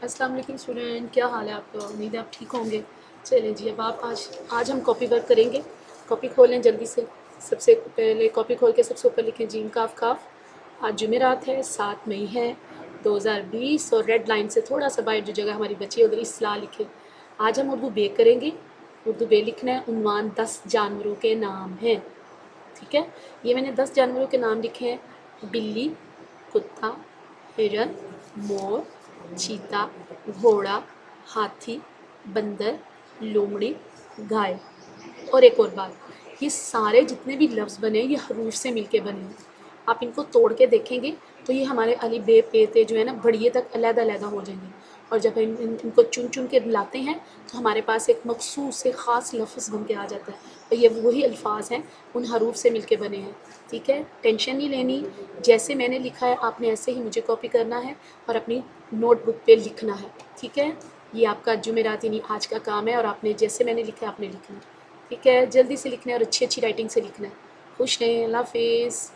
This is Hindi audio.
अस्सलाम वालेकुम स्टूडेंट, क्या हाल है आपका? उम्मीद है आप ठीक होंगे। चलें जी, अब आप आज हम कॉपी वर्क करेंगे। कॉपी खोलें जल्दी से। सबसे पहले कॉपी खोल के सबसे ऊपर लिखें जीम काफ काफ। आज जुमेरात है, 7 मई है 2020, और रेड लाइन से थोड़ा सा बाहर जो जगह हमारी बची है उधर इस्लाह लिखें। आज हम उर्दू बे करेंगे। उर्दू बे लिखना है। उन्वान 10 जानवरों के नाम हैं। ठीक है, ये मैंने 10 जानवरों के नाम लिखे हैं। बिल्ली, कुत्ता, हिरन, मोर, चीता, घोड़ा, हाथी, बंदर, लोमड़ी, गाय। और एक और बात, ये सारे जितने भी लफ्ज़ बने हैं ये हरूफ से मिलके बने हैं। आप इनको तोड़ के देखेंगे तो ये हमारे अली बे पे ते जो है ना बढ़िए तक अलग-अलग हो जाएंगे। और जब हम इनको चुन चुन के लाते हैं तो हमारे पास एक मखसूस से ख़ास लफ्ज़ बन के आ जाता है, और ये वही अल्फाज हैं, उन हरूफ से मिलके बने हैं। ठीक है, टेंशन नहीं लेनी। जैसे मैंने लिखा है आपने ऐसे ही मुझे कॉपी करना है और अपनी नोटबुक पे लिखना है। ठीक है, ये आपका जुमेरात यानी आज का काम है, और आपने जैसे मैंने लिखा है आपने लिखना है। ठीक है, जल्दी से लिखना है और अच्छी अच्छी राइटिंग से लिखना है। खुश रहें, अल्लाह हाफिज़।